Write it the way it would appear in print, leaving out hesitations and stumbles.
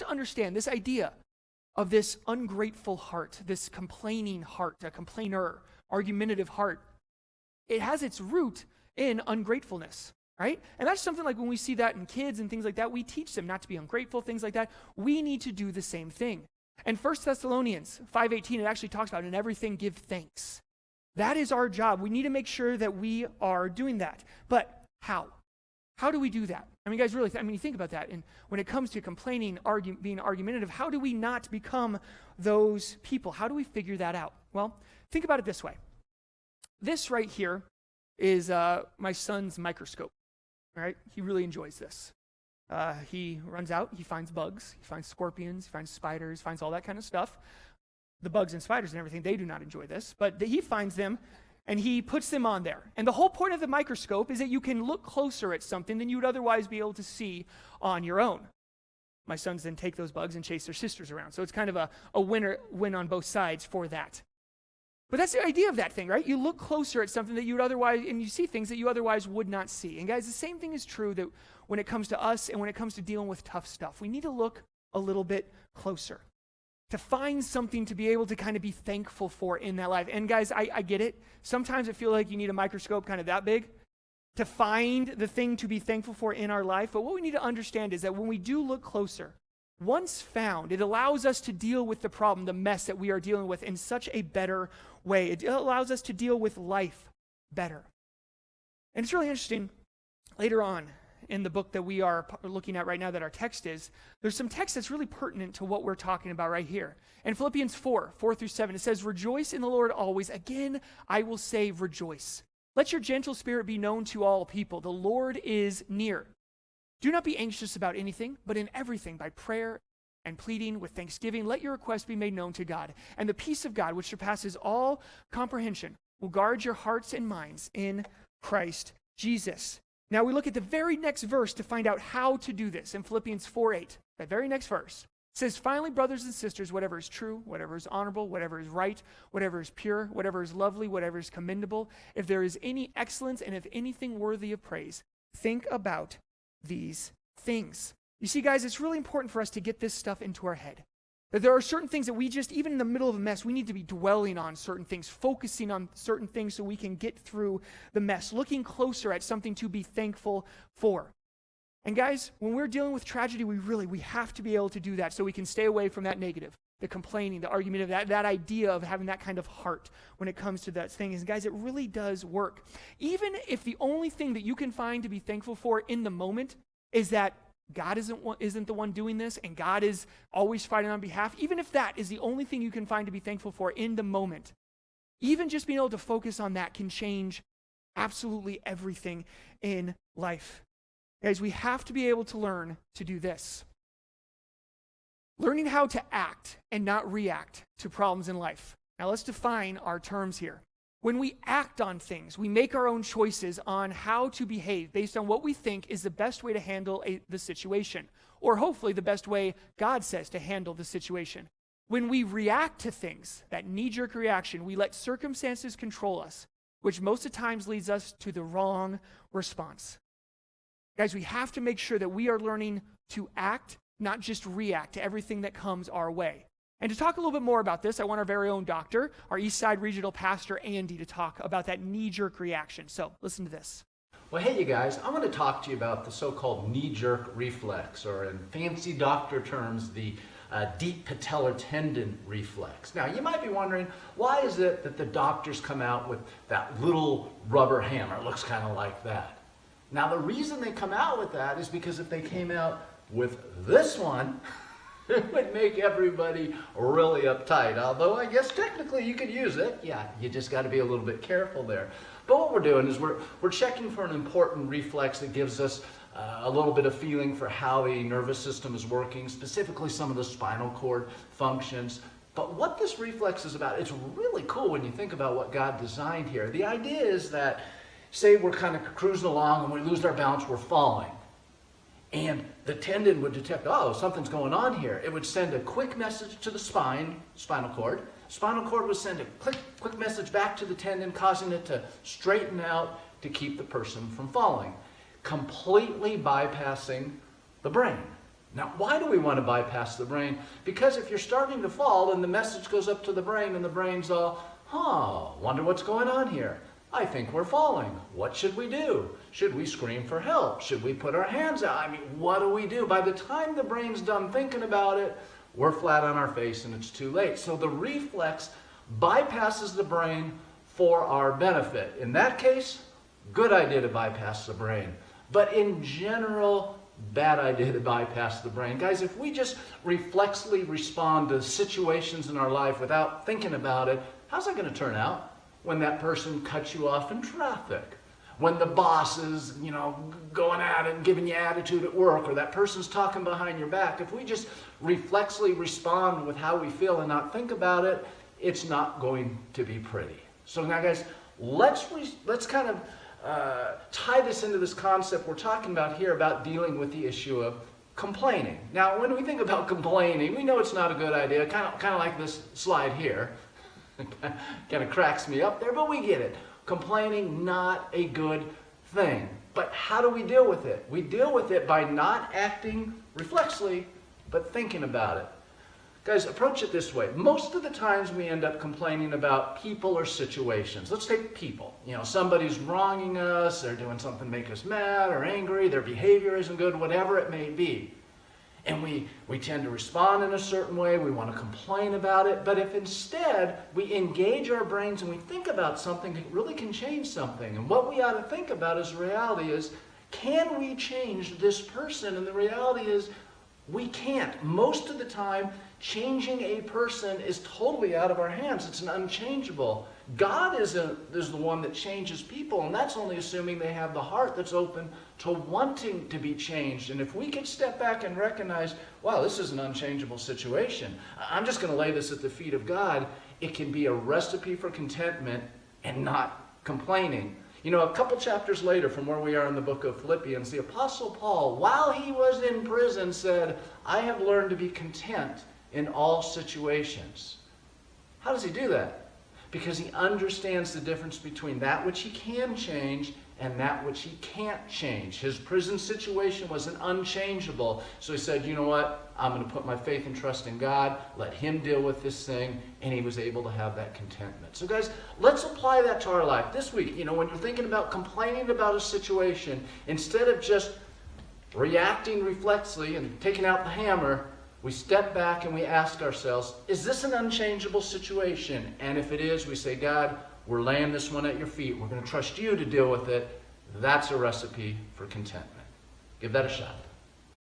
to understand this idea of this ungrateful heart, this complaining heart, a complainer, argumentative heart. It has its root in ungratefulness, right? And that's something like when we see that in kids and things like that, we teach them not to be ungrateful, things like that. We need to do the same thing. And 1 Thessalonians 5:18, it actually talks about, in everything give thanks. That is our job. We need to make sure that we are doing that. But how? How do we do that? I mean, guys, really, you think about that. And when it comes to complaining, being argumentative, how do we not become those people? How do we figure that out? Well, think about it this way. This right here is my son's microscope, all right? He really enjoys this. He runs out, he finds bugs, he finds scorpions, he finds spiders, finds all that kind of stuff. The bugs and spiders and everything, they do not enjoy this, but he finds them and he puts them on there. And the whole point of the microscope is that you can look closer at something than you would otherwise be able to see on your own. My sons then take those bugs and chase their sisters around. So it's kind of a win on both sides for that. But that's the idea of that thing, right? You look closer at something that you would otherwise, and you see things that you otherwise would not see. And guys, the same thing is true that when it comes to us and when it comes to dealing with tough stuff. We need to look a little bit closer to find something to be able to kind of be thankful for in that life. And guys, I get it. Sometimes I feel like you need a microscope kind of that big to find the thing to be thankful for in our life. But what we need to understand is that when we do look closer, once found, it allows us to deal with the problem, the mess that we are dealing with in such a better way. It allows us to deal with life better. And it's really interesting, later on in the book that we are looking at right now that our text is, there's some text that's really pertinent to what we're talking about right here. In Philippians 4:4-7, it says, "Rejoice in the Lord always. Again, I will say rejoice. Let your gentle spirit be known to all people. The Lord is near. Do not be anxious about anything, but in everything by prayer and pleading with thanksgiving, let your requests be made known to God. And the peace of God, which surpasses all comprehension, will guard your hearts and minds in Christ Jesus." Now we look at the very next verse to find out how to do this. In Philippians 4:8, that very next verse, it says, "Finally, brothers and sisters, whatever is true, whatever is honorable, whatever is right, whatever is pure, whatever is lovely, whatever is commendable, if there is any excellence and if anything worthy of praise, think about these things." You see, guys, it's really important for us to get this stuff into our head. That there are certain things that we just, even in the middle of a mess, we need to be dwelling on certain things, focusing on certain things so we can get through the mess, looking closer at something to be thankful for. And guys, when we're dealing with tragedy, we have to be able to do that so we can stay away from that negative, the complaining, the argument of that idea of having that kind of heart when it comes to that thing. And guys, it really does work. Even if the only thing that you can find to be thankful for in the moment is that God isn't the one doing this, and God is always fighting on behalf. Even if that is the only thing you can find to be thankful for in the moment, even just being able to focus on that can change absolutely everything in life. Guys, we have to be able to learn to do this. Learning how to act and not react to problems in life. Now let's define our terms here. When we act on things, we make our own choices on how to behave based on what we think is the best way to handle the situation, or hopefully the best way God says to handle the situation. When we react to things, that knee-jerk reaction, we let circumstances control us, which most of the times leads us to the wrong response. Guys, we have to make sure that we are learning to act, not just react to everything that comes our way. And to talk a little bit more about this, I want our very own doctor, our Eastside Regional Pastor, Andy, to talk about that knee-jerk reaction. So listen to this. Well, hey, you guys, I want to talk to you about the so-called knee-jerk reflex, or in fancy doctor terms, the deep patellar tendon reflex. Now, you might be wondering, why is it that the doctors come out with that little rubber hammer? It looks kind of like that. Now, the reason they come out with that is because if they came out with this one, it would make everybody really uptight. Although I guess technically you could use it. Yeah, you just got to be a little bit careful there. But what we're doing is we're checking for an important reflex that gives us a little bit of feeling for how the nervous system is working, specifically some of the spinal cord functions. But what this reflex is about, it's really cool when you think about what God designed here. The idea is that, say we're kind of cruising along and we lose our balance, we're falling. And the tendon would detect, oh, something's going on here. It would send a quick message to the spinal cord. Spinal cord would send a quick message back to the tendon, causing it to straighten out to keep the person from falling, completely bypassing the brain. Now, why do we want to bypass the brain? Because if you're starting to fall and the message goes up to the brain and the brain's all, wonder what's going on here. I think we're falling. What should we do? Should we scream for help? Should we put our hands out? I mean, what do we do? By the time the brain's done thinking about it, we're flat on our face and it's too late. So the reflex bypasses the brain for our benefit. In that case, good idea to bypass the brain. But in general, bad idea to bypass the brain. Guys, if we just reflexively respond to situations in our life without thinking about it, how's that going to turn out when that person cuts you off in traffic? When the boss is, going at it and giving you attitude at work, or that person's talking behind your back, if we just reflexively respond with how we feel and not think about it, it's not going to be pretty. So now, guys, let's kind of tie this into this concept we're talking about here about dealing with the issue of complaining. Now, when we think about complaining, we know it's not a good idea, kind of like this slide here. Kind of cracks me up there, but we get it. Complaining, not a good thing. But how do we deal with it? We deal with it by not acting reflexively, but thinking about it. Guys, approach it this way. Most of the times we end up complaining about people or situations. Let's take people. Somebody's wronging us, they're doing something to make us mad or angry, their behavior isn't good, whatever it may be. And we tend to respond in a certain way, we want to complain about it, but if instead we engage our brains and we think about something that really can change something, and what we ought to think about as reality is, can we change this person? And the reality is, we can't. Most of the time, changing a person is totally out of our hands. It's an unchangeable. God is the one that changes people, and that's only assuming they have the heart that's open to wanting to be changed. And if we could step back and recognize, wow, this is an unchangeable situation. I'm just going to lay this at the feet of God. It can be a recipe for contentment and not complaining. A couple chapters later from where we are in the book of Philippians, the Apostle Paul, while he was in prison, said, I have learned to be content in all situations. How does he do that? Because he understands the difference between that which he can change and that which he can't change. His prison situation was an unchangeable. So he said, you know what? I'm going to put my faith and trust in God, let him deal with this thing, and he was able to have that contentment. So guys, let's apply that to our life this week. When you're thinking about complaining about a situation, instead of just reacting reflexively and taking out the hammer, we step back and we ask ourselves, is this an unchangeable situation? And if it is, we say, God, we're laying this one at your feet. We're going to trust you to deal with it. That's a recipe for contentment. Give that a shot.